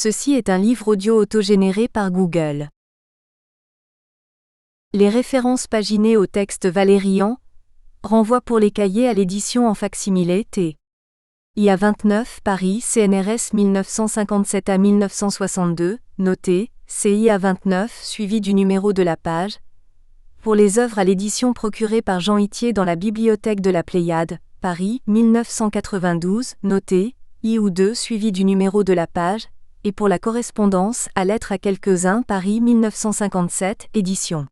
Ceci est un livre audio autogénéré par Google. Les références paginées au texte Valérian renvoient pour les cahiers à l'édition en facsimilé T. IA 29, Paris, CNRS 1957 à 1962, noté, CIA 29 suivi du numéro de la page. Pour les œuvres à l'édition procurée par Jean Itier dans la bibliothèque de la Pléiade, Paris, 1992, noté, IU2 suivi du numéro de la page, et pour la correspondance à lettres à quelques-uns, Paris 1957, édition.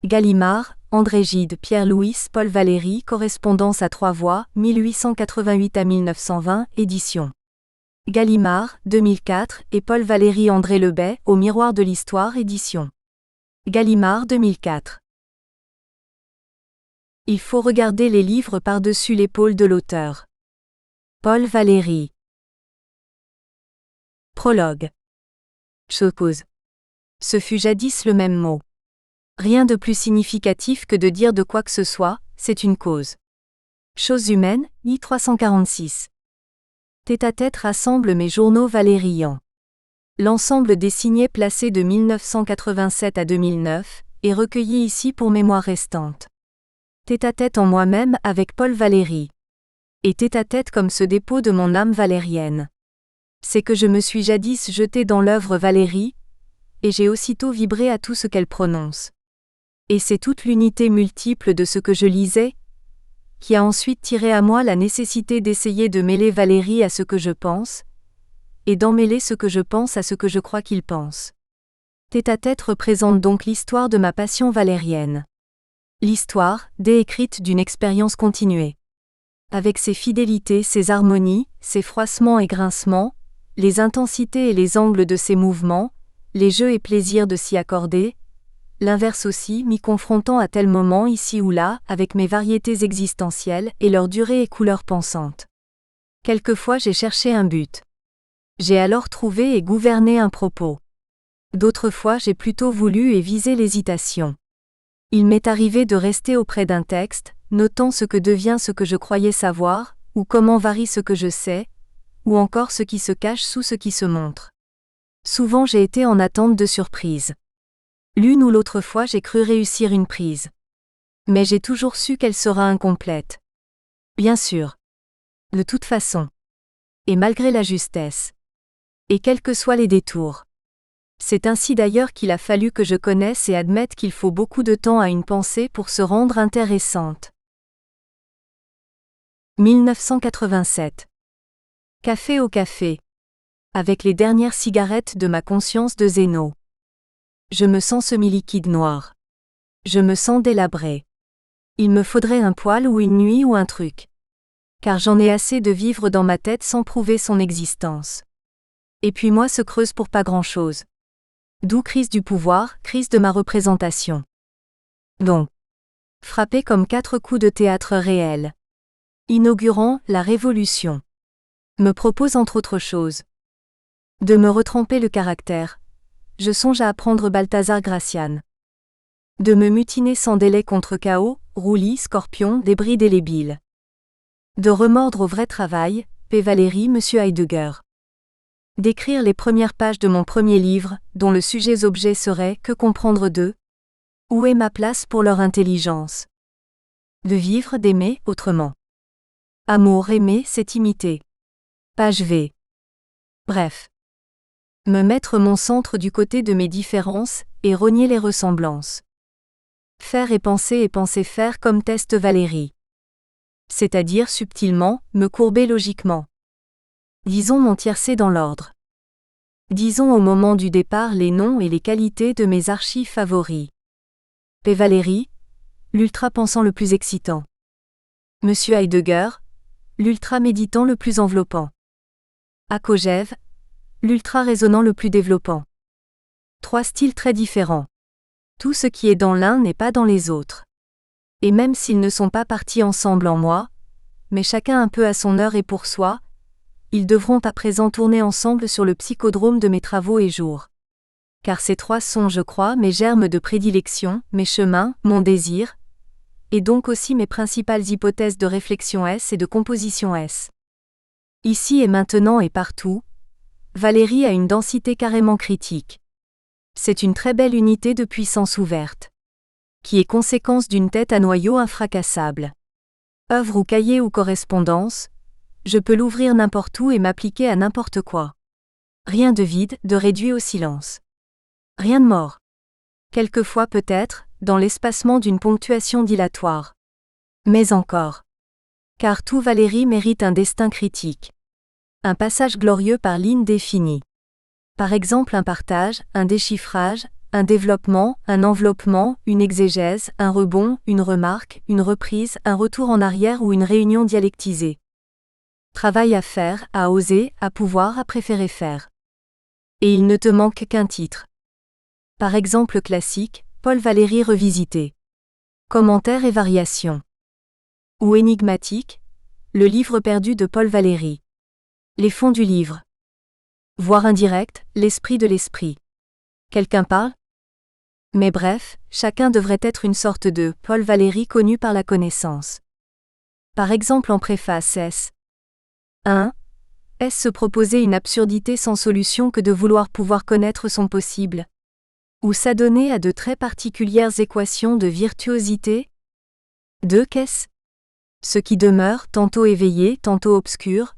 Gallimard, André Gide, Pierre-Louis, Paul Valéry, correspondance à 3 voix, 1888 à 1920, édition. Gallimard, 2004, et Paul Valéry André Lebet, Au miroir de l'histoire, édition. Gallimard 2004. Il faut regarder les livres par-dessus l'épaule de l'auteur. Paul Valéry. Prologue. Chose. Ce fut jadis le même mot. Rien de plus significatif que de dire de quoi que ce soit, c'est une cause. Chose humaine, I 346. Tête-à-tête rassemble mes journaux valérians. L'ensemble des signets placés de 1987 à 2009 est recueilli ici pour mémoire restante. Tête-à-tête en moi-même avec Paul Valéry. Et tête-à-tête comme ce dépôt de mon âme valérienne. C'est que je me suis jadis jeté dans l'œuvre Valéry, et j'ai aussitôt vibré à tout ce qu'elle prononce. Et c'est toute l'unité multiple de ce que je lisais, qui a ensuite tiré à moi la nécessité d'essayer de mêler Valéry à ce que je pense, et d'emmêler ce que je pense à ce que je crois qu'il pense. Tête-à-tête représente donc l'histoire de ma passion valérienne. L'histoire, déécrite d'une expérience continuée. Avec ses fidélités, ses harmonies, ses froissements et grincements, les intensités et les angles de ses mouvements, les jeux et plaisirs de s'y accorder, l'inverse aussi, m'y confrontant à tel moment ici ou là, avec mes variétés existentielles et leur durée et couleurs pensantes. Quelquefois j'ai cherché un but. J'ai alors trouvé et gouverné un propos. D'autres fois j'ai plutôt voulu et visé l'hésitation. Il m'est arrivé de rester auprès d'un texte, notant ce que devient ce que je croyais savoir, ou comment varie ce que je sais, ou encore ce qui se cache sous ce qui se montre. Souvent j'ai été en attente de surprise. L'une ou l'autre fois j'ai cru réussir une prise. Mais j'ai toujours su qu'elle sera incomplète. Bien sûr. De toute façon. Et malgré la justesse. Et quels que soient les détours. C'est ainsi d'ailleurs qu'il a fallu que je connaisse et admette qu'il faut beaucoup de temps à une pensée pour se rendre intéressante. 1987. Café au café. Avec les dernières cigarettes de ma conscience de Zéno. Je me sens semi-liquide noir. Je me sens délabré. Il me faudrait un poil ou une nuit ou un truc. Car j'en ai assez de vivre dans ma tête sans prouver son existence. Et puis moi se creuse pour pas grand-chose. D'où crise du pouvoir, crise de ma représentation. Donc. Frappé comme 4 coups de théâtre réel. Inaugurant la révolution. Me propose entre autres choses. De me retremper le caractère. Je songe à apprendre Balthazar Gracian. De me mutiner sans délai contre Chaos, Roulis, Scorpion, débris délébiles. De remordre au vrai travail, P. Valéry, M. Heidegger. D'écrire les premières pages de mon premier livre, dont le sujet-objet serait « Que comprendre d'eux ? Où est ma place pour leur intelligence ?» De vivre, d'aimer, autrement. Amour, aimer, c'est imiter. Page V. Bref. Me mettre mon centre du côté de mes différences, et renier les ressemblances. Faire et penser faire comme teste Valéry. C'est-à-dire subtilement, me courber logiquement. Disons mon tiercé dans l'ordre. Disons au moment du départ les noms et les qualités de mes archives favoris. P. Valéry, l'ultra-pensant le plus excitant. Monsieur Heidegger, l'ultra-méditant le plus enveloppant. Akogève, l'ultra-raisonnant le plus développant. 3 styles très différents. Tout ce qui est dans l'un n'est pas dans les autres. Et même s'ils ne sont pas partis ensemble en moi, mais chacun un peu à son heure et pour soi, ils devront à présent tourner ensemble sur le psychodrome de mes travaux et jours. Car ces 3 sont, je crois, mes germes de prédilection, mes chemins, mon désir, et donc aussi mes principales hypothèses de réflexion S et de composition S. Ici et maintenant et partout, Valérie a une densité carrément critique. C'est une très belle unité de puissance ouverte, qui est conséquence d'une tête à noyau infracassable. Œuvre ou cahier ou correspondance, je peux l'ouvrir n'importe où et m'appliquer à n'importe quoi. Rien de vide, de réduit au silence. Rien de mort. Quelquefois peut-être, dans l'espacement d'une ponctuation dilatoire. Mais encore. Car tout Valérie mérite un destin critique. Un passage glorieux par ligne définie. Par exemple un partage, un déchiffrage, un développement, un enveloppement, une exégèse, un rebond, une remarque, une reprise, un retour en arrière ou une réunion dialectisée. Travail à faire, à oser, à pouvoir, à préférer faire. Et il ne te manque qu'un titre. Par exemple classique, Paul Valéry revisité. Commentaires et variations. Ou énigmatique, le livre perdu de Paul Valéry. Les fonds du livre. Voire indirect, l'esprit de l'esprit. Quelqu'un parle ? Mais bref, chacun devrait être une sorte de Paul Valéry connu par la connaissance. Par exemple en préface S. 1. Est-ce se proposer une absurdité sans solution que de vouloir pouvoir connaître son possible ? Ou s'adonner à de très particulières équations de virtuosité ? 2. Qu'est-ce ? Ce qui demeure, tantôt éveillé, tantôt obscur,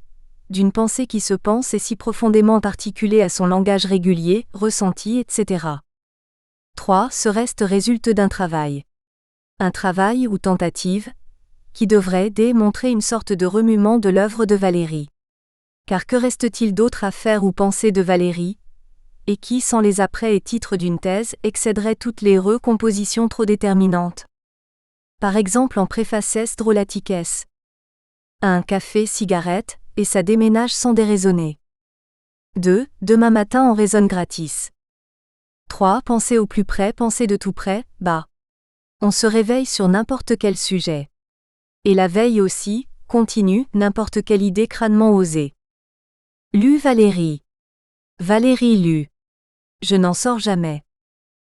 d'une pensée qui se pense et si profondément articulée à son langage régulier, ressenti, etc. 3. Ce reste résulte d'un travail. Un travail ou tentative, qui devrait démontrer une sorte de remuement de l'œuvre de Valéry. Car que reste-t-il d'autre à faire ou penser de Valéry, et qui, sans les apprêts et titres d'une thèse, excéderait toutes les recompositions trop déterminantes ? Par exemple en préfaces drôlatiques. Un café, cigarette, et ça déménage sans déraisonner. 2. Demain matin on raisonne gratis. 3. Penser au plus près, penser de tout près, bah. On se réveille sur n'importe quel sujet. Et la veille aussi, continue, n'importe quelle idée crânement osée. Lu Valéry. Valéry lu. Je n'en sors jamais.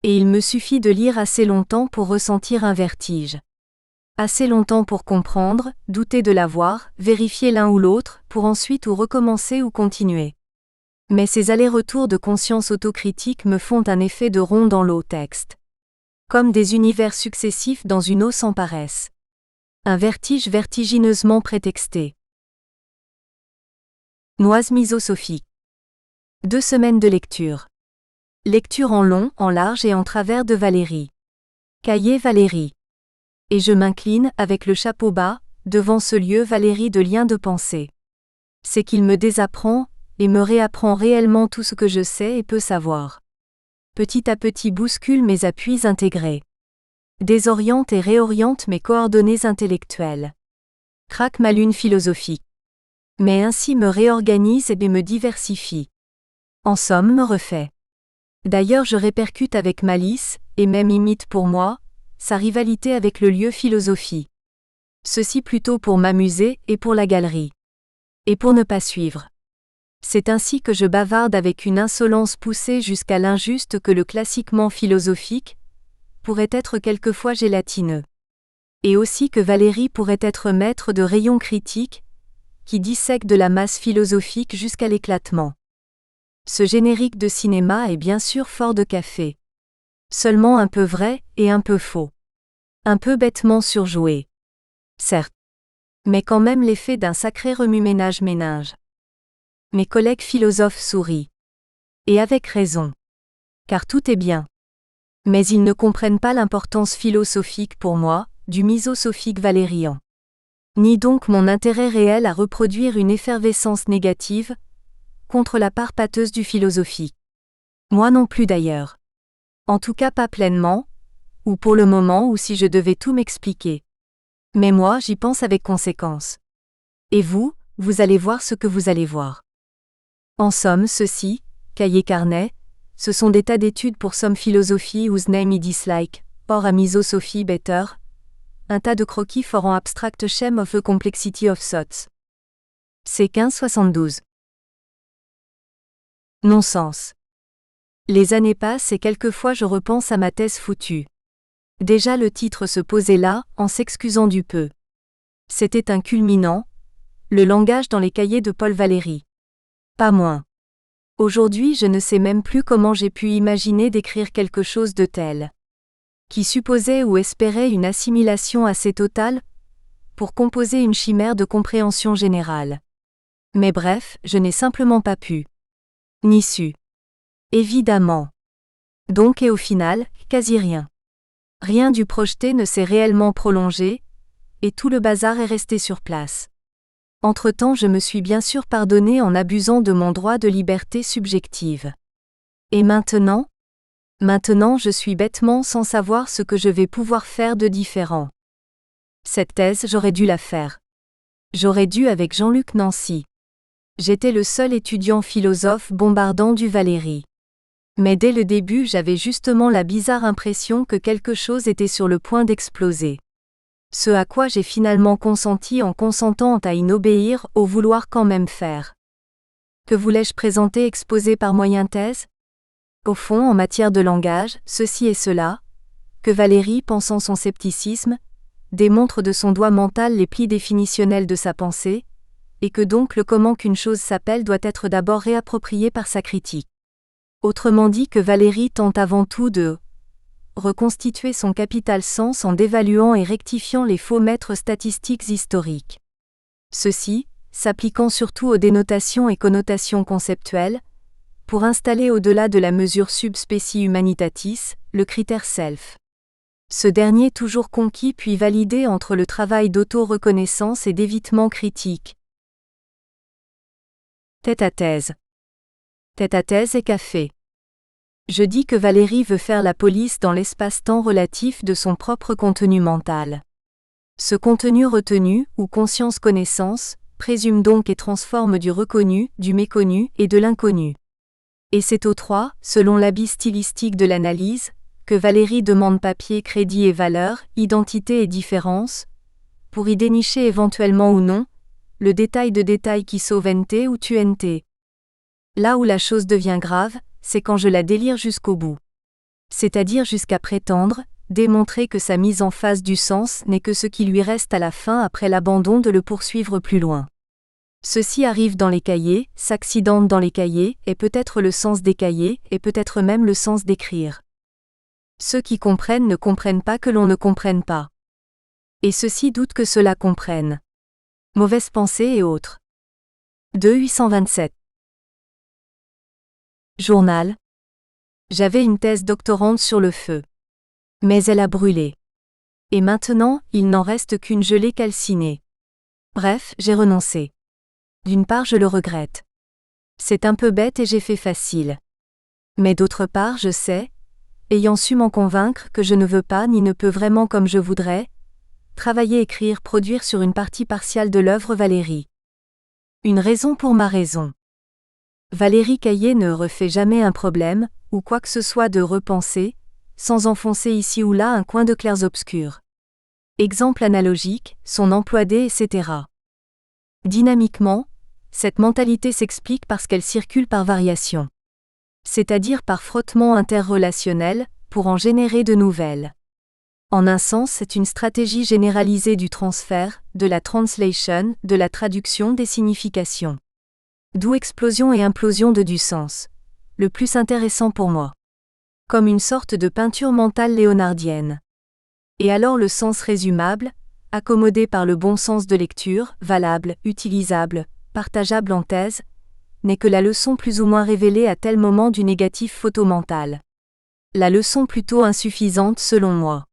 Et il me suffit de lire assez longtemps pour ressentir un vertige. Assez longtemps pour comprendre, douter de l'avoir, vérifier l'un ou l'autre, pour ensuite ou recommencer ou continuer. Mais ces allers-retours de conscience autocritique me font un effet de rond dans l'eau texte. Comme des univers successifs dans une eau sans paresse. Un vertige vertigineusement prétexté. Noise misosophique. 2 semaines de lecture. Lecture en long, en large et en travers de Valéry. Cahier Valéry. Et je m'incline, avec le chapeau bas, devant ce lieu Valéry de lien de pensée. C'est qu'il me désapprend, et me réapprend réellement tout ce que je sais et peux savoir. Petit à petit bouscule mes appuis intégrés. Désoriente et réoriente mes coordonnées intellectuelles. Craque ma lune philosophique. Mais ainsi me réorganise et me diversifie. En somme me refait. D'ailleurs je répercute avec malice, et même imite pour moi, sa rivalité avec le lieu philosophie. Ceci plutôt pour m'amuser et pour la galerie. Et pour ne pas suivre. C'est ainsi que je bavarde avec une insolence poussée jusqu'à l'injuste que le classiquement philosophique pourrait être quelquefois gélatineux. Et aussi que Valéry pourrait être maître de rayons critiques, qui dissèquent de la masse philosophique jusqu'à l'éclatement. Ce générique de cinéma est bien sûr fort de café. Seulement un peu vrai et un peu faux. Un peu bêtement surjoué. Certes. Mais quand même l'effet d'un sacré remue-ménage. Mes collègues philosophes sourient. Et avec raison. Car tout est bien. Mais ils ne comprennent pas l'importance philosophique pour moi, du misosophique valérien. Ni donc mon intérêt réel à reproduire une effervescence négative, contre la part pâteuse du philosophique. Moi non plus d'ailleurs. En tout cas pas pleinement, ou pour le moment ou si je devais tout m'expliquer. Mais moi j'y pense avec conséquence. Et vous allez voir ce que vous allez voir. En somme ceci, cahier carnet, ce sont des tas d'études pour some philosophie whose name I dislike, or a misosophie better, un tas de croquis for an abstract scheme of a complexity of thoughts. C'est 1572. Non-sens. Les années passent et quelquefois je repense à ma thèse foutue. Déjà le titre se posait là, en s'excusant du peu. C'était un culminant, le langage dans les cahiers de Paul Valéry. Pas moins. Aujourd'hui, je ne sais même plus comment j'ai pu imaginer d'écrire quelque chose de tel. Qui supposait ou espérait une assimilation assez totale pour composer une chimère de compréhension générale. Mais bref, je n'ai simplement pas pu. Ni su. Évidemment. Donc et au final, quasi rien. Rien du projeté ne s'est réellement prolongé, et tout le bazar est resté sur place. Entre-temps, je me suis bien sûr pardonné en abusant de mon droit de liberté subjective. Et maintenant ? Maintenant, je suis bêtement sans savoir ce que je vais pouvoir faire de différent. Cette thèse, j'aurais dû la faire. J'aurais dû avec Jean-Luc Nancy. J'étais le seul étudiant philosophe bombardant du Valéry. Mais dès le début, j'avais justement la bizarre impression que quelque chose était sur le point d'exploser. Ce à quoi j'ai finalement consenti en consentant à inobéir au vouloir quand même faire. Que voulais-je présenter exposé par moyen thèse ? Au fond, en matière de langage, ceci et cela, que Valéry, pensant son scepticisme, démontre de son doigt mental les plis définitionnels de sa pensée, et que donc le comment qu'une chose s'appelle doit être d'abord réapproprié par sa critique. Autrement dit que Valéry tente avant tout de reconstituer son capital sens en dévaluant et rectifiant les faux maîtres statistiques historiques. Ceci, s'appliquant surtout aux dénotations et connotations conceptuelles, pour installer au-delà de la mesure subspecie humanitatis, le critère self. Ce dernier toujours conquis puis validé entre le travail d'auto-reconnaissance et d'évitement critique. Tête à thèse. Tête à thèse et café. Je dis que Valéry veut faire la police dans l'espace-temps relatif de son propre contenu mental. Ce contenu retenu, ou conscience-connaissance, présume donc et transforme du reconnu, du méconnu et de l'inconnu. Et c'est aux trois, selon l'habit stylistique de l'analyse, que Valéry demande papier, crédit et valeur, identité et différence, pour y dénicher éventuellement ou non, le détail de détail qui sauve NT ou tue NT. Là où la chose devient grave, c'est quand je la délire jusqu'au bout. C'est-à-dire jusqu'à prétendre, démontrer que sa mise en face du sens n'est que ce qui lui reste à la fin après l'abandon de le poursuivre plus loin. Ceci arrive dans les cahiers, s'accidente dans les cahiers, et peut-être le sens des cahiers, et peut-être même le sens d'écrire. Ceux qui comprennent ne comprennent pas que l'on ne comprenne pas. Et ceux-ci doutent que cela comprenne. Mauvaise pensée et autres. 2-827. Journal. J'avais une thèse doctorante sur le feu. Mais elle a brûlé. Et maintenant, il n'en reste qu'une gelée calcinée. Bref, j'ai renoncé. D'une part, je le regrette. C'est un peu bête et j'ai fait facile. Mais d'autre part, je sais, ayant su m'en convaincre que je ne veux pas ni ne peux vraiment comme je voudrais, travailler, écrire, produire sur une partie partiale de l'œuvre Valéry. Une raison pour ma raison. Valéry Caillé ne refait jamais un problème, ou quoi que ce soit de repenser, sans enfoncer ici ou là un coin de clairs-obscurs. Exemple analogique, son emploi des etc. Dynamiquement, cette mentalité s'explique parce qu'elle circule par variation. C'est-à-dire par frottement interrelationnel, pour en générer de nouvelles. En un sens, c'est une stratégie généralisée du transfert, de la translation, de la traduction des significations. D'où explosion et implosion de du sens. Le plus intéressant pour moi. Comme une sorte de peinture mentale léonardienne. Et alors le sens résumable, accommodé par le bon sens de lecture, valable, utilisable, partageable en thèse, n'est que la leçon plus ou moins révélée à tel moment du négatif photomental. La leçon plutôt insuffisante selon moi.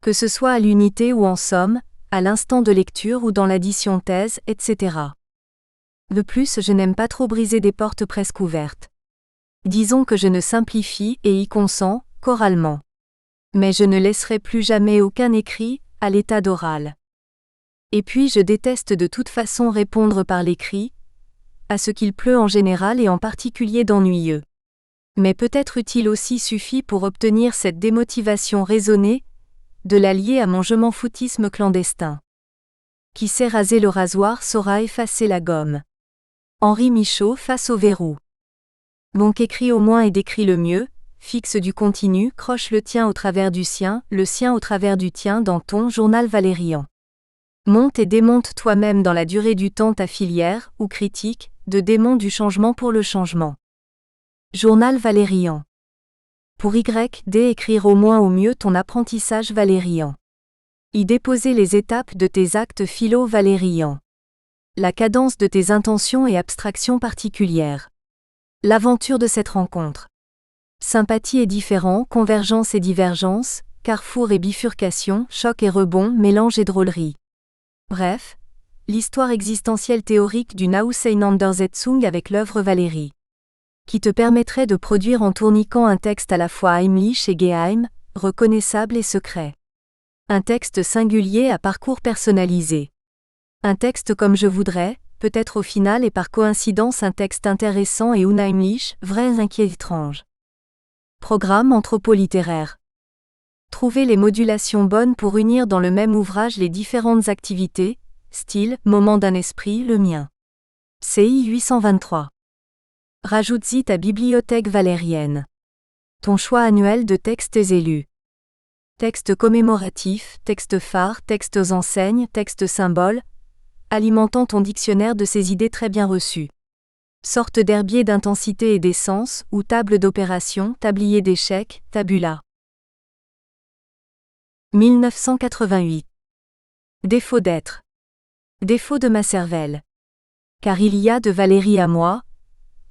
Que ce soit à l'unité ou en somme, à l'instant de lecture ou dans l'addition thèse, etc. De plus, je n'aime pas trop briser des portes presque ouvertes. Disons que je ne simplifie et y consens, qu'oralement. Mais je ne laisserai plus jamais aucun écrit, à l'état d'oral. Et puis je déteste de toute façon répondre par l'écrit, à ce qu'il pleut en général et en particulier d'ennuyeux. Mais peut-être utile aussi suffit pour obtenir cette démotivation raisonnée, de l'allier à mon je m'en foutisme clandestin. Qui sait raser le rasoir saura effacer la gomme. Henri Michaud face au verrou. Donc écris au moins et décris le mieux, fixe du continu, croche le tien au travers du sien, le sien au travers du tien dans ton journal valérien. Monte et démonte toi-même dans la durée du temps ta filière, ou critique, de démon du changement pour le changement. Journal Valérian. Pour YD, écrire au moins au mieux ton apprentissage valérian. Y déposer les étapes de tes actes philo-valérians. La cadence de tes intentions et abstractions particulières. L'aventure de cette rencontre. Sympathie et différent, convergence et divergence, carrefour et bifurcation, choc et rebond, mélange et drôlerie. Bref, l'histoire existentielle théorique du Auseinandersetzung avec l'œuvre Valérie. Qui te permettrait de produire en tourniquant un texte à la fois heimlich et geheim, reconnaissable et secret. Un texte singulier à parcours personnalisé. Un texte comme je voudrais, peut-être au final et par coïncidence un texte intéressant et unheimlich, vrai inquiet étrange. Programme anthropo-littéraire. Trouver les modulations bonnes pour unir dans le même ouvrage les différentes activités, style, moment d'un esprit, le mien. CI 823. Rajoute-y ta bibliothèque valérienne. Ton choix annuel de textes élus. Textes commémoratifs, textes phares, textes enseignes, textes symboles, alimentant ton dictionnaire de ces idées très bien reçues. Sorte d'herbier d'intensité et d'essence, ou table d'opération, tablier d'échecs, tabula. 1988. Défaut d'être. Défaut de ma cervelle. Car il y a de Valérie à moi,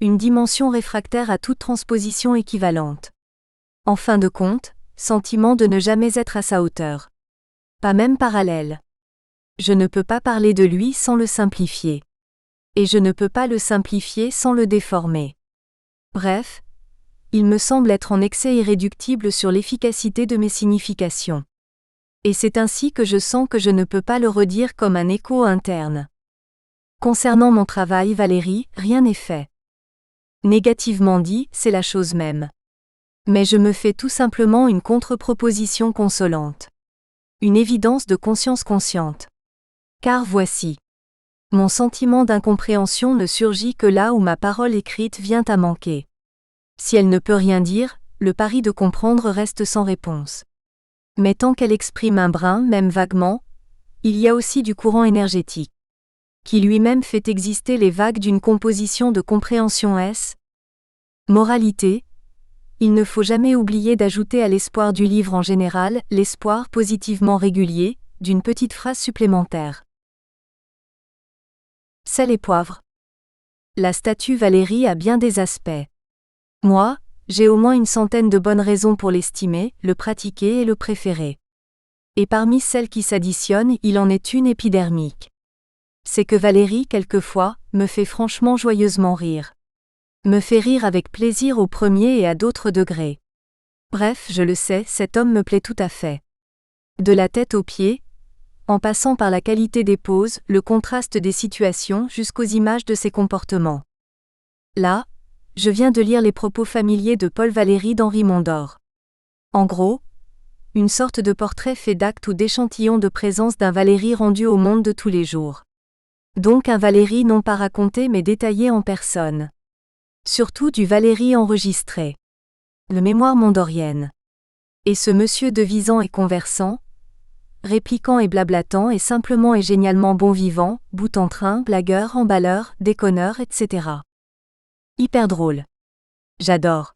une dimension réfractaire à toute transposition équivalente. En fin de compte, sentiment de ne jamais être à sa hauteur. Pas même parallèle. Je ne peux pas parler de lui sans le simplifier. Et je ne peux pas le simplifier sans le déformer. Bref, il me semble être en excès irréductible sur l'efficacité de mes significations. Et c'est ainsi que je sens que je ne peux pas le redire comme un écho interne. Concernant mon travail, Valérie, rien n'est fait. Négativement dit, c'est la chose même. Mais je me fais tout simplement une contre-proposition consolante. Une évidence de conscience consciente. Car voici. Mon sentiment d'incompréhension ne surgit que là où ma parole écrite vient à manquer. Si elle ne peut rien dire, le pari de comprendre reste sans réponse. Mais tant qu'elle exprime un brin, même vaguement, il y a aussi du courant énergétique, qui lui-même fait exister les vagues d'une composition de compréhension S. Moralité, il ne faut jamais oublier d'ajouter à l'espoir du livre en général, l'espoir positivement régulier, d'une petite phrase supplémentaire. Sel et poivre. La statue Valérie a bien des aspects. Moi, j'ai au moins une centaine de bonnes raisons pour l'estimer, le pratiquer et le préférer. Et parmi celles qui s'additionnent, il en est une épidermique. C'est que Valérie, quelquefois, me fait franchement joyeusement rire. Me fait rire avec plaisir au premier et à d'autres degrés. Bref, je le sais, cet homme me plaît tout à fait. De la tête aux pieds, en passant par la qualité des poses, le contraste des situations jusqu'aux images de ses comportements. Là, je viens de lire les propos familiers de Paul Valéry d'Henri Mondor. En gros, une sorte de portrait fait d'acte ou d'échantillon de présence d'un Valéry rendu au monde de tous les jours. Donc un Valéry non pas raconté mais détaillé en personne. Surtout du Valéry enregistré. Le mémoire mondorienne. Et ce monsieur devisant et conversant, répliquant et blablatant et simplement et génialement bon vivant, bout en train, blagueur, emballeur, déconneur, etc. Hyper drôle. J'adore.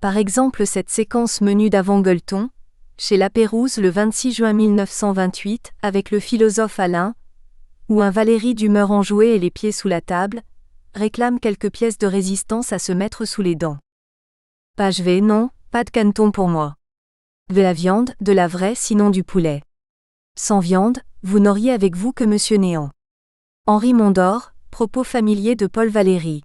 Par exemple cette séquence menue d'avant Gueuleton, chez La Pérouse le 26 juin 1928, avec le philosophe Alain, où un Valéry d'humeur enjouée et les pieds sous la table, réclame quelques pièces de résistance à se mettre sous les dents. Page V, non, pas de caneton pour moi. De la viande, de la vraie sinon du poulet. Sans viande, vous n'auriez avec vous que Monsieur Néant. Henri Mondor, propos familiers de Paul Valéry.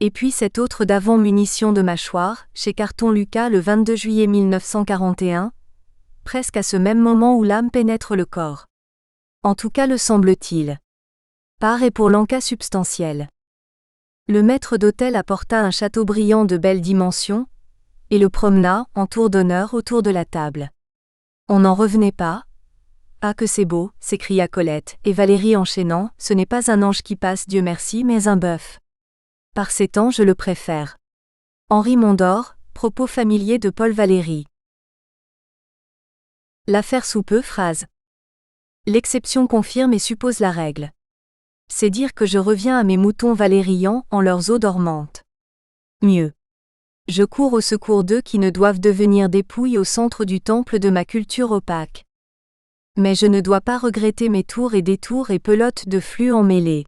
Et puis cette autre d'avant munition de mâchoire, chez Carton Lucas le 22 juillet 1941, presque à ce même moment où l'âme pénètre le corps. En tout cas le semble-t-il. Par et pour l'en-cas substantiel. Le maître d'hôtel apporta un château brillant de belle dimension, et le promena, en tour d'honneur, autour de la table. On n'en revenait pas. Ah que c'est beau, s'écria Colette, et Valérie enchaînant, ce n'est pas un ange qui passe, Dieu merci, mais un bœuf. Par ces temps je le préfère. Henri Mondor, propos familiers de Paul Valéry. L'affaire sous peu, phrase. L'exception confirme et suppose la règle. C'est dire que je reviens à mes moutons valérians en leurs eaux dormantes. Mieux. Je cours au secours d'eux qui ne doivent devenir dépouilles au centre du temple de ma culture opaque. Mais je ne dois pas regretter mes tours et détours et pelotes de flux emmêlés.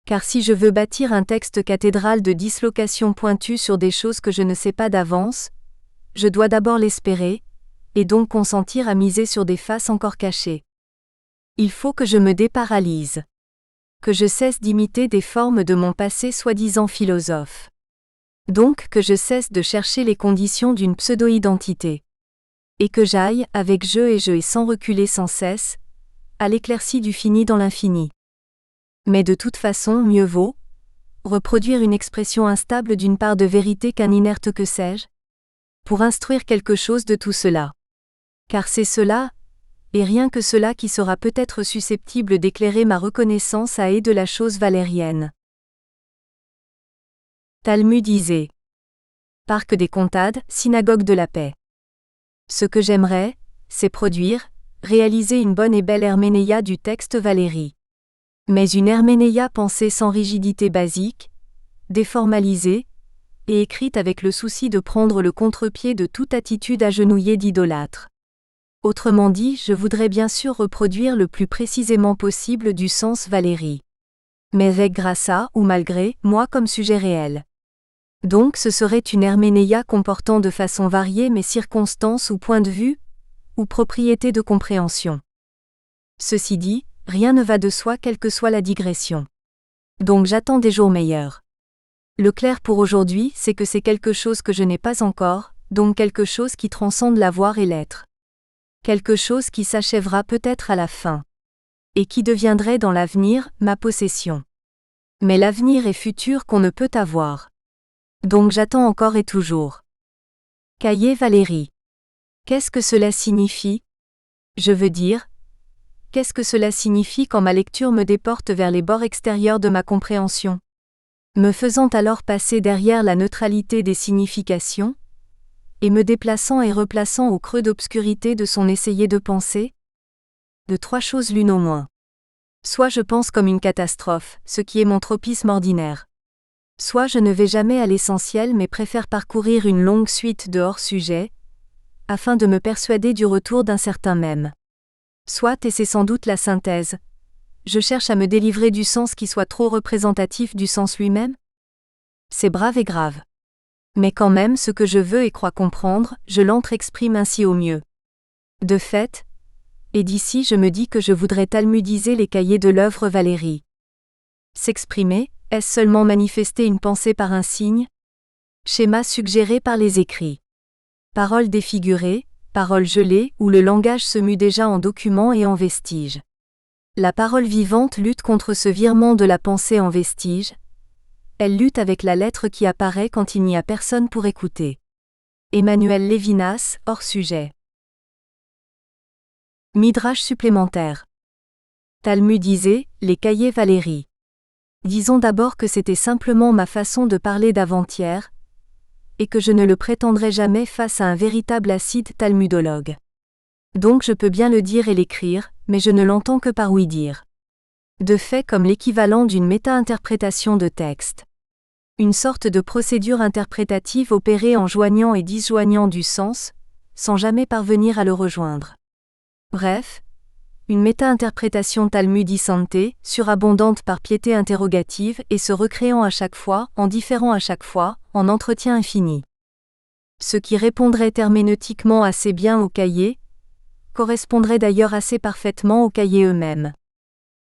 Car si je veux bâtir un texte cathédral de dislocation pointue sur des choses que je ne sais pas d'avance, je dois d'abord l'espérer, et donc consentir à miser sur des faces encore cachées. Il faut que je me déparalyse. Que je cesse d'imiter des formes de mon passé soi-disant philosophe. Donc que je cesse de chercher les conditions d'une pseudo-identité. Et que j'aille, avec jeu et sans reculer sans cesse, à l'éclaircie du fini dans l'infini. Mais de toute façon, mieux vaut reproduire une expression instable d'une part de vérité qu'un inerte que sais-je, pour instruire quelque chose de tout cela. Car c'est cela, et rien que cela qui sera peut-être susceptible d'éclairer ma reconnaissance à et de la chose valérienne. Talmudisé. Parc des Comtades, synagogue de la paix. Ce que j'aimerais, c'est produire, réaliser une bonne et belle herménéia du texte Valérie. Mais une herménéia pensée sans rigidité basique, déformalisée, et écrite avec le souci de prendre le contre-pied de toute attitude agenouillée d'idolâtre. Autrement dit, je voudrais bien sûr reproduire le plus précisément possible du sens Valérie. Mais avec grâce à, ou malgré, moi comme sujet réel. Donc ce serait une herménéia comportant de façon variée mes circonstances ou points de vue, ou propriétés de compréhension. Ceci dit, rien ne va de soi quelle que soit la digression. Donc j'attends des jours meilleurs. Le clair pour aujourd'hui, c'est que c'est quelque chose que je n'ai pas encore, donc quelque chose qui transcende l'avoir et l'être. Quelque chose qui s'achèvera peut-être à la fin. Et qui deviendrait dans l'avenir, ma possession. Mais l'avenir est futur qu'on ne peut avoir. Donc j'attends encore et toujours. Cahier Valérie. Qu'est-ce que cela signifie ? Je veux dire, qu'est-ce que cela signifie quand ma lecture me déporte vers les bords extérieurs de ma compréhension ? Me faisant alors passer derrière la neutralité des significations, et me déplaçant et replaçant au creux d'obscurité de son essayer de penser ? De trois choses l'une au moins. Soit je pense comme une catastrophe, ce qui est mon tropisme ordinaire. Soit je ne vais jamais à l'essentiel mais préfère parcourir une longue suite de hors-sujet, afin de me persuader du retour d'un certain même. Soit, et c'est sans doute la synthèse, je cherche à me délivrer du sens qui soit trop représentatif du sens lui-même ? C'est brave et grave. Mais quand même ce que je veux et crois comprendre, je l'entre-exprime ainsi au mieux. De fait, et d'ici je me dis que je voudrais talmudiser les cahiers de l'œuvre Valérie. S'exprimer, est-ce seulement manifester une pensée par un signe ? Schéma suggéré par les écrits. Paroles défigurées, paroles gelées où le langage se mue déjà en document et en vestige. La parole vivante lutte contre ce virement de la pensée en vestige. Elle lutte avec la lettre qui apparaît quand il n'y a personne pour écouter. Emmanuel Lévinas, hors sujet. Midrash supplémentaire. Talmudisé, les cahiers Valérie. Disons d'abord que c'était simplement ma façon de parler d'avant-hier, et que je ne le prétendrai jamais face à un véritable acide talmudologue. Donc je peux bien le dire et l'écrire, mais je ne l'entends que par ouï-dire. De fait comme l'équivalent d'une méta-interprétation de texte. Une sorte de procédure interprétative opérée en joignant et disjoignant du sens, sans jamais parvenir à le rejoindre. Bref, une méta-interprétation talmudisante, surabondante par piété interrogative et se recréant à chaque fois, en différant à chaque fois, en entretien infini. Ce qui répondrait herméneutiquement assez bien aux cahiers, correspondrait d'ailleurs assez parfaitement aux cahiers eux-mêmes.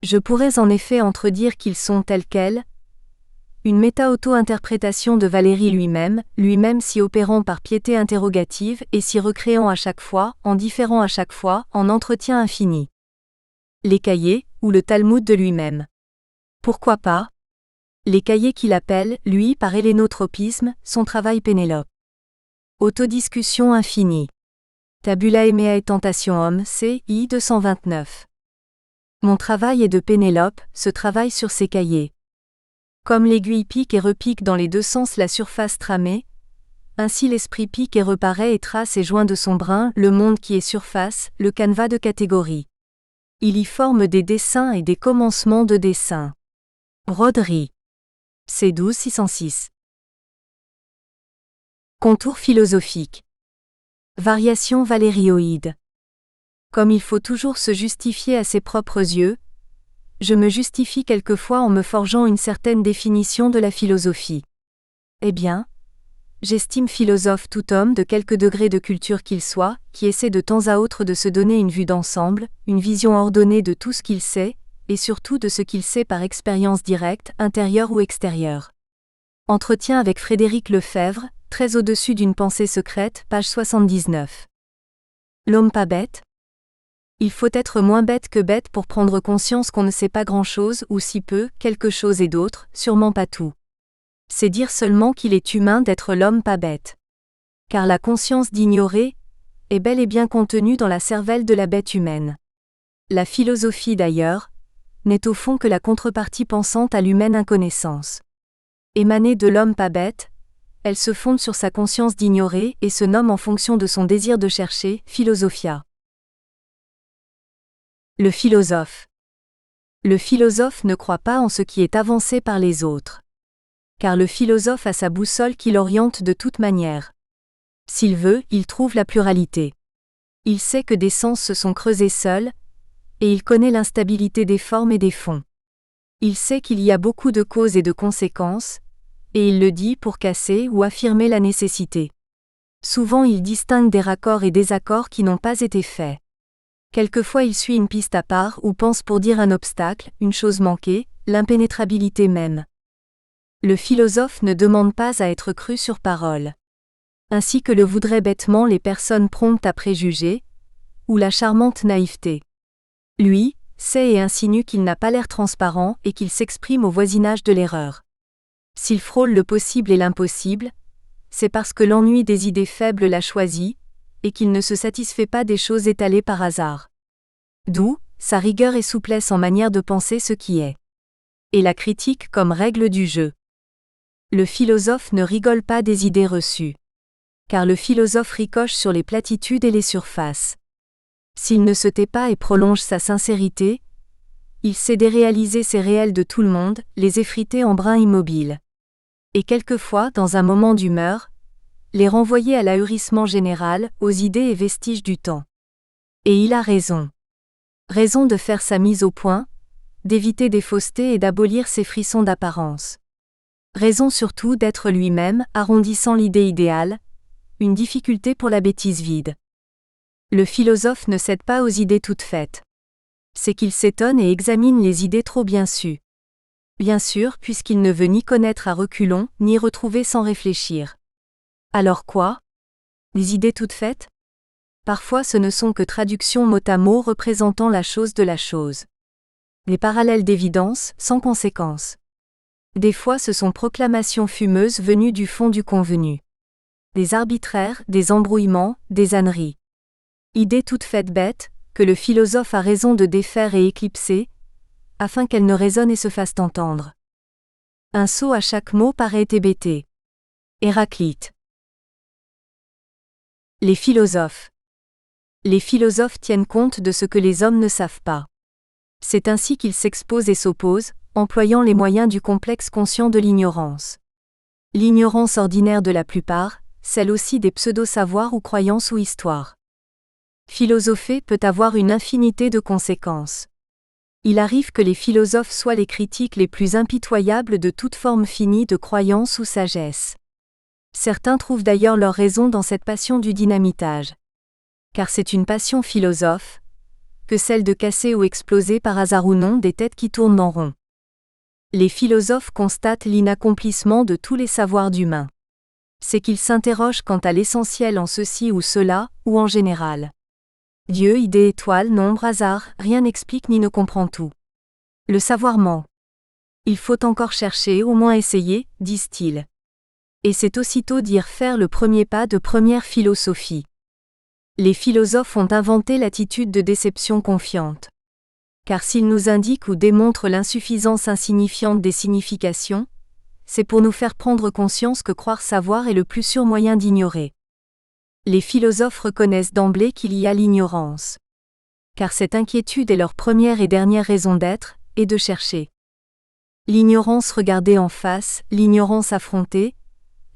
Je pourrais en effet entredire qu'ils sont tels quels, une méta-auto-interprétation de Valérie lui-même s'y opérant par piété interrogative et s'y recréant à chaque fois, en différant à chaque fois, en entretien infini. Les cahiers, ou le Talmud de lui-même. Pourquoi pas ? Les cahiers qu'il appelle, lui par hélénotropisme, son travail Pénélope. Autodiscussion infinie. Tabula Emea et Tentation Homme, c. I. 229. Mon travail est de Pénélope, ce travail sur ses cahiers. Comme l'aiguille pique et repique dans les deux sens la surface tramée, ainsi l'esprit pique et reparaît et trace et joint de son brin le monde qui est surface, le canevas de catégorie. Il y forme des dessins et des commencements de dessins. Broderie. C12 606. Contour philosophique. Variation valérioïde. Comme il faut toujours se justifier à ses propres yeux, je me justifie quelquefois en me forgeant une certaine définition de la philosophie. Eh bien, j'estime philosophe tout homme de quelque degré de culture qu'il soit, qui essaie de temps à autre de se donner une vue d'ensemble, une vision ordonnée de tout ce qu'il sait, et surtout de ce qu'il sait par expérience directe, intérieure ou extérieure. Entretien avec Frédéric Lefebvre, très au-dessus d'une pensée secrète, page 79. L'homme pas bête? Il faut être moins bête que bête pour prendre conscience qu'on ne sait pas grand-chose ou si peu, quelque chose et d'autre, sûrement pas tout. C'est dire seulement qu'il est humain d'être l'homme pas bête. Car la conscience d'ignorer est bel et bien contenue dans la cervelle de la bête humaine. La philosophie d'ailleurs n'est au fond que la contrepartie pensante à l'humaine inconnaissance. Émanée de l'homme pas bête, elle se fonde sur sa conscience d'ignorer et se nomme en fonction de son désir de chercher, philosophia. Le philosophe. Le philosophe ne croit pas en ce qui est avancé par les autres. Car le philosophe a sa boussole qui l'oriente de toute manière. S'il veut, il trouve la pluralité. Il sait que des sens se sont creusés seuls, et il connaît l'instabilité des formes et des fonds. Il sait qu'il y a beaucoup de causes et de conséquences, et il le dit pour casser ou affirmer la nécessité. Souvent il distingue des raccords et désaccords qui n'ont pas été faits. Quelquefois il suit une piste à part ou pense pour dire un obstacle, une chose manquée, l'impénétrabilité même. Le philosophe ne demande pas à être cru sur parole. Ainsi que le voudraient bêtement les personnes promptes à préjuger, ou la charmante naïveté. Lui, sait et insinue qu'il n'a pas l'air transparent et qu'il s'exprime au voisinage de l'erreur. S'il frôle le possible et l'impossible, c'est parce que l'ennui des idées faibles l'a choisi, et qu'il ne se satisfait pas des choses étalées par hasard. D'où, sa rigueur et souplesse en manière de penser ce qui est. Et la critique comme règle du jeu. Le philosophe ne rigole pas des idées reçues. Car le philosophe ricoche sur les platitudes et les surfaces. S'il ne se tait pas et prolonge sa sincérité, il sait déréaliser ces réels de tout le monde, les effriter en brins immobiles. Et quelquefois, dans un moment d'humeur, les renvoyer à l'ahurissement général, aux idées et vestiges du temps. Et il a raison. Raison de faire sa mise au point, d'éviter des faussetés et d'abolir ses frissons d'apparence. Raison surtout d'être lui-même, arrondissant l'idée idéale, une difficulté pour la bêtise vide. Le philosophe ne cède pas aux idées toutes faites. C'est qu'il s'étonne et examine les idées trop bien sues. Bien sûr, puisqu'il ne veut ni connaître à reculons, ni retrouver sans réfléchir. Alors quoi? Les idées toutes faites? Parfois ce ne sont que traductions mot à mot représentant la chose de la chose. Les parallèles d'évidence, sans conséquence. Des fois ce sont proclamations fumeuses venues du fond du convenu. Des arbitraires, des embrouillements, des âneries. Idées toutes faites bêtes, que le philosophe a raison de défaire et éclipser, afin qu'elles ne résonnent et se fassent entendre. Un sot à chaque mot paraît hébété. Héraclite. Les philosophes. Les philosophes tiennent compte de ce que les hommes ne savent pas. C'est ainsi qu'ils s'exposent et s'opposent, employant les moyens du complexe conscient de l'ignorance. L'ignorance ordinaire de la plupart, celle aussi des pseudo-savoirs ou croyances ou histoires. Philosopher peut avoir une infinité de conséquences. Il arrive que les philosophes soient les critiques les plus impitoyables de toute forme finie de croyance ou sagesse. Certains trouvent d'ailleurs leur raison dans cette passion du dynamitage. Car c'est une passion philosophe, que celle de casser ou exploser par hasard ou non des têtes qui tournent en rond. Les philosophes constatent l'inaccomplissement de tous les savoirs d'humains. C'est qu'ils s'interrogent quant à l'essentiel en ceci ou cela, ou en général. Dieu, idée, étoile, nombre, hasard, rien n'explique ni ne comprend tout. Le savoir ment. Il faut encore chercher, au moins essayer, disent-ils. Et c'est aussitôt dire faire le premier pas de première philosophie. Les philosophes ont inventé l'attitude de déception confiante. Car s'ils nous indiquent ou démontrent l'insuffisance insignifiante des significations, c'est pour nous faire prendre conscience que croire savoir est le plus sûr moyen d'ignorer. Les philosophes reconnaissent d'emblée qu'il y a l'ignorance. Car cette inquiétude est leur première et dernière raison d'être, et de chercher. L'ignorance regardée en face, l'ignorance affrontée,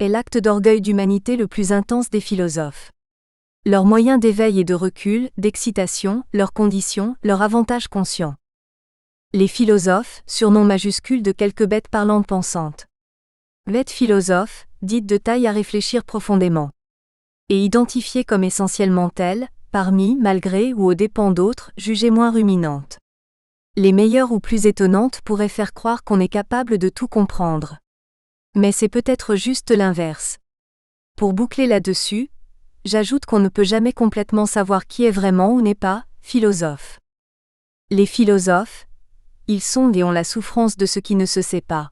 est l'acte d'orgueil d'humanité le plus intense des philosophes. Leurs moyens d'éveil et de recul, d'excitation, leurs conditions, leur avantage conscient. Les philosophes, surnom majuscule de quelques bêtes parlantes pensantes. Bêtes philosophes, dites de taille à réfléchir profondément. Et identifiées comme essentiellement telles, parmi, malgré ou aux dépens d'autres, jugées moins ruminantes. Les meilleures ou plus étonnantes pourraient faire croire qu'on est capable de tout comprendre. Mais c'est peut-être juste l'inverse. Pour boucler là-dessus, j'ajoute qu'on ne peut jamais complètement savoir qui est vraiment ou n'est pas philosophe. Les philosophes, ils sondent et ont la souffrance de ce qui ne se sait pas.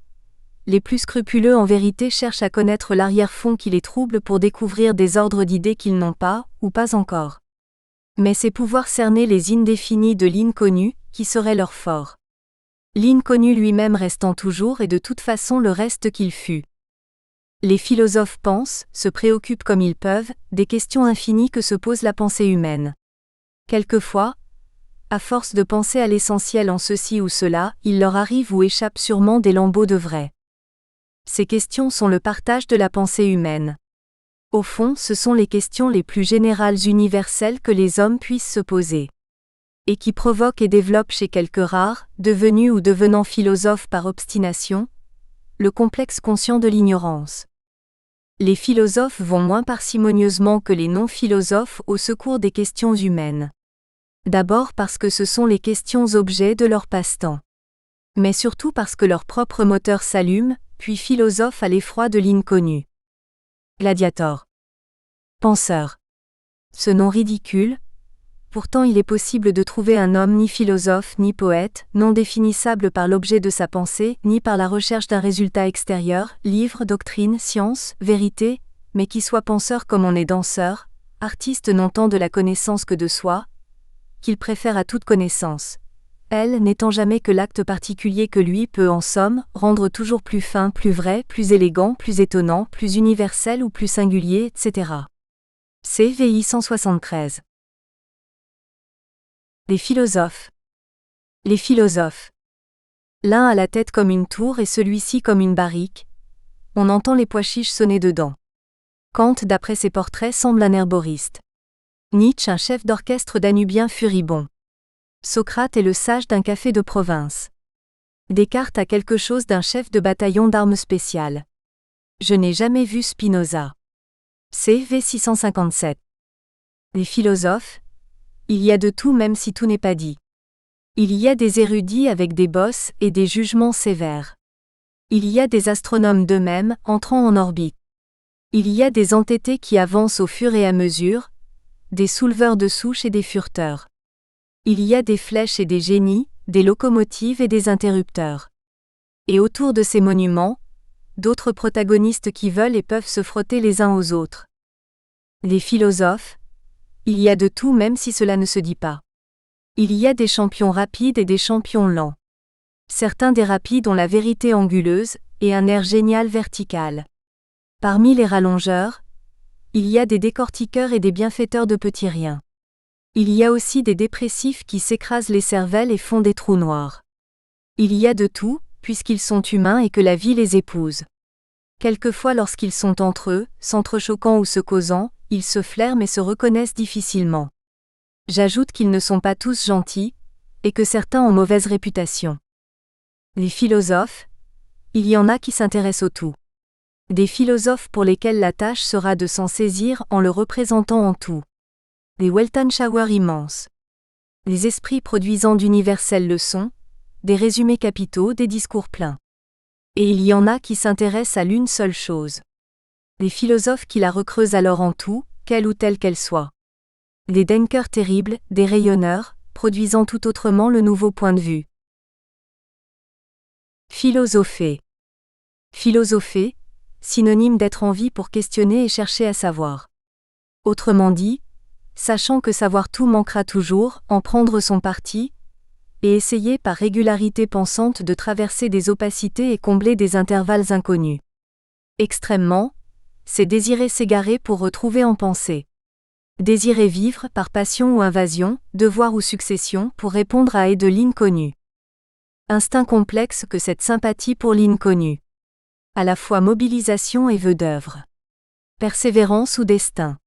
Les plus scrupuleux en vérité cherchent à connaître l'arrière-fond qui les trouble pour découvrir des ordres d'idées qu'ils n'ont pas, ou pas encore. Mais c'est pouvoir cerner les indéfinis de l'inconnu, qui serait leur fort. L'inconnu lui-même restant toujours et de toute façon le reste qu'il fut. Les philosophes pensent, se préoccupent comme ils peuvent, des questions infinies que se pose la pensée humaine. Quelquefois, à force de penser à l'essentiel en ceci ou cela, il leur arrive ou échappe sûrement des lambeaux de vrai. Ces questions sont le partage de la pensée humaine. Au fond, ce sont les questions les plus générales universelles que les hommes puissent se poser. Et qui provoquent et développent chez quelques rares, devenus ou devenant philosophes par obstination, le complexe conscient de l'ignorance. Les philosophes vont moins parcimonieusement que les non-philosophes au secours des questions humaines. D'abord parce que ce sont les questions objets de leur passe-temps. Mais surtout parce que leur propre moteur s'allume, puis philosophe à l'effroi de l'inconnu. Gladiator. Penseur. Ce nom ridicule. Pourtant il est possible de trouver un homme ni philosophe ni poète, non définissable par l'objet de sa pensée, ni par la recherche d'un résultat extérieur, livre, doctrine, science, vérité, mais qui soit penseur comme on est danseur, artiste non tant de la connaissance que de soi, qu'il préfère à toute connaissance. Elle n'étant jamais que l'acte particulier que lui peut en somme, rendre toujours plus fin, plus vrai, plus élégant, plus étonnant, plus universel ou plus singulier, etc. CVI 173. Les philosophes. Les philosophes. L'un a la tête comme une tour et celui-ci comme une barrique. On entend les pois chiches sonner dedans. Kant, d'après ses portraits, semble un herboriste. Nietzsche, un chef d'orchestre danubien furibond. Socrate est le sage d'un café de province. Descartes a quelque chose d'un chef de bataillon d'armes spéciales. Je n'ai jamais vu Spinoza. CV 657. Les philosophes. Il y a de tout même si tout n'est pas dit. Il y a des érudits avec des bosses et des jugements sévères. Il y a des astronomes d'eux-mêmes entrant en orbite. Il y a des entêtés qui avancent au fur et à mesure, des souleveurs de souches et des fureteurs. Il y a des flèches et des génies, des locomotives et des interrupteurs. Et autour de ces monuments, d'autres protagonistes qui veulent et peuvent se frotter les uns aux autres. Les philosophes. Il y a de tout même si cela ne se dit pas. Il y a des champions rapides et des champions lents. Certains des rapides ont la vérité anguleuse, et un air génial vertical. Parmi les rallongeurs, il y a des décortiqueurs et des bienfaiteurs de petits riens. Il y a aussi des dépressifs qui s'écrasent les cervelles et font des trous noirs. Il y a de tout, puisqu'ils sont humains et que la vie les épouse. Quelquefois lorsqu'ils sont entre eux, s'entrechoquant ou se causant, ils se flairent mais se reconnaissent difficilement. J'ajoute qu'ils ne sont pas tous gentils, et que certains ont mauvaise réputation. Les philosophes. Il y en a qui s'intéressent au tout. Des philosophes pour lesquels la tâche sera de s'en saisir en le représentant en tout. Des Weltanschauer immenses. Les esprits produisant d'universelles leçons, des résumés capitaux, des discours pleins. Et il y en a qui s'intéressent à l'une seule chose. Les philosophes qui la recreusent alors en tout, quelle ou telle qu'elle soit. Des denkers terribles, des rayonneurs, produisant tout autrement le nouveau point de vue. Philosopher. Philosopher, synonyme d'être en vie pour questionner et chercher à savoir. Autrement dit, sachant que savoir tout manquera toujours, en prendre son parti, et essayer par régularité pensante de traverser des opacités et combler des intervalles inconnus. Extrêmement, c'est désirer s'égarer pour retrouver en pensée. Désirer vivre par passion ou invasion, devoir ou succession pour répondre à et de l'inconnu. Instinct complexe que cette sympathie pour l'inconnu. À la fois mobilisation et vœu d'œuvre. Persévérance ou destin.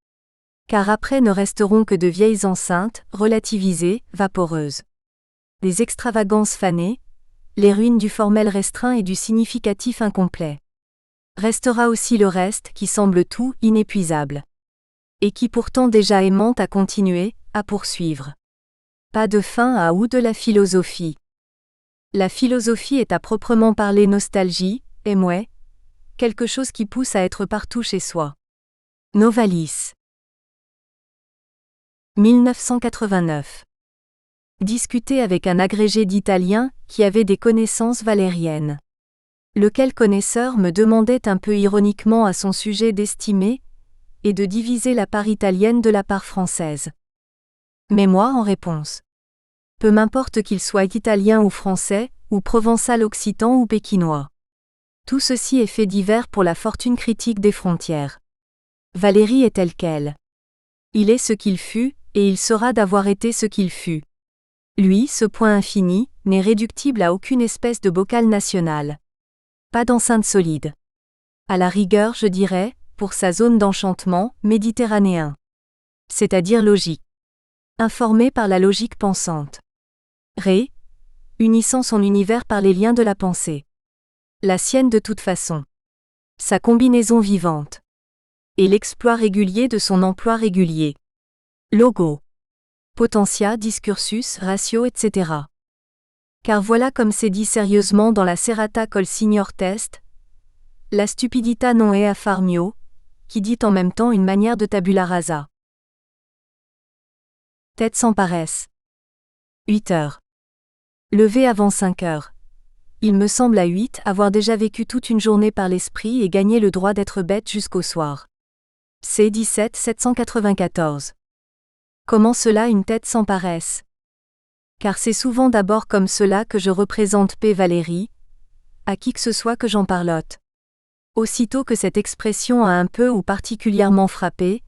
Car après ne resteront que de vieilles enceintes, relativisées, vaporeuses. Les extravagances fanées, les ruines du formel restreint et du significatif incomplet. Restera aussi le reste qui semble tout inépuisable. Et qui pourtant déjà aimante à continuer, à poursuivre. Pas de fin à ou de la philosophie. La philosophie est à proprement parler nostalgie, émouet, quelque chose qui pousse à être partout chez soi. Novalis. 1989. Discuter avec un agrégé d'italien qui avait des connaissances valériennes. Lequel connaisseur me demandait un peu ironiquement à son sujet d'estimer et de diviser la part italienne de la part française. Mais moi en réponse. Peu m'importe qu'il soit italien ou français, ou provençal occitan ou pékinois. Tout ceci est fait divers pour la fortune critique des frontières. Valéry est tel quel. Il est ce qu'il fut, et il sera d'avoir été ce qu'il fut. Lui, ce point infini, n'est réductible à aucune espèce de bocal national. Pas d'enceinte solide. À la rigueur, je dirais, pour sa zone d'enchantement, méditerranéen. C'est-à-dire logique. Informé par la logique pensante. Unissant son univers par les liens de la pensée. La sienne de toute façon. Sa combinaison vivante. Et l'exploit régulier de son emploi régulier. Logo. Potentia, discursus, ratio, etc. Car voilà comme c'est dit sérieusement dans la Serrata col signor test, la stupidità non è affar mio, qui dit en même temps une manière de tabula rasa. Tête sans paresse. 8 heures. Levé avant 5 heures. Il me semble à 8 avoir déjà vécu toute une journée par l'esprit et gagné le droit d'être bête jusqu'au soir. C 17 794. Comment cela une tête sans paresse? Car c'est souvent d'abord comme cela que je représente P. Valéry, à qui que ce soit que j'en parlote. Aussitôt que cette expression a un peu ou particulièrement frappé,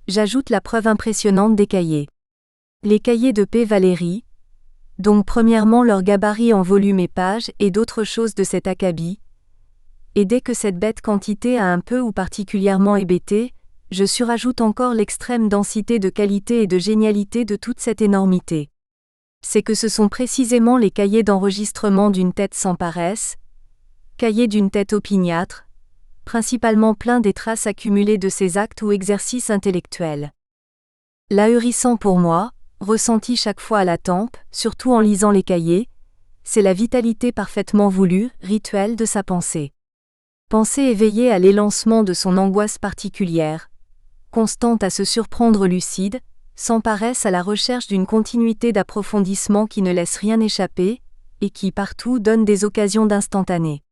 j'ajoute la preuve impressionnante des cahiers. Les cahiers de P. Valéry, donc premièrement leur gabarit en volume et pages et d'autres choses de cet acabit, et dès que cette bête quantité a un peu ou particulièrement hébété, je surajoute encore l'extrême densité de qualité et de génialité de toute cette énormité. C'est que ce sont précisément les cahiers d'enregistrement d'une tête sans paresse, cahiers d'une tête opiniâtre, principalement pleins des traces accumulées de ses actes ou exercices intellectuels. L'ahurissant pour moi, ressenti chaque fois à la tempe, surtout en lisant les cahiers, c'est la vitalité parfaitement voulue, rituelle de sa pensée. Pensée éveillée à l'élancement de son angoisse particulière, constante à se surprendre lucide, sans paresse à la recherche d'une continuité d'approfondissement qui ne laisse rien échapper, et qui partout donne des occasions d'instantané.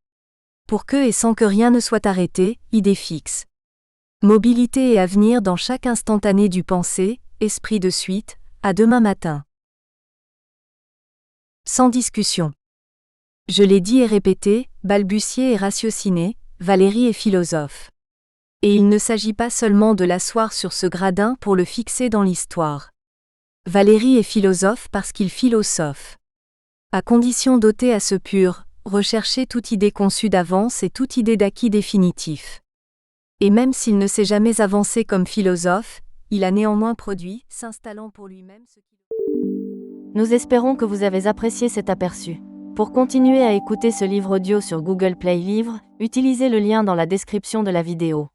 Pour que et sans que rien ne soit arrêté, idée fixe. Mobilité et avenir dans chaque instantané du pensée, esprit de suite, à demain matin. Sans discussion. Je l'ai dit et répété, balbutié et raciociné, Valéry est philosophe. Et il ne s'agit pas seulement de l'asseoir sur ce gradin pour le fixer dans l'histoire. Valéry est philosophe parce qu'il philosophe. À condition d'ôter à ce pur, rechercher toute idée conçue d'avance et toute idée d'acquis définitif. Et même s'il ne s'est jamais avancé comme philosophe, il a néanmoins produit, s'installant pour lui-même ce qu'il... Nous espérons que vous avez apprécié cet aperçu. Pour continuer à écouter ce livre audio sur Google Play Livres, utilisez le lien dans la description de la vidéo.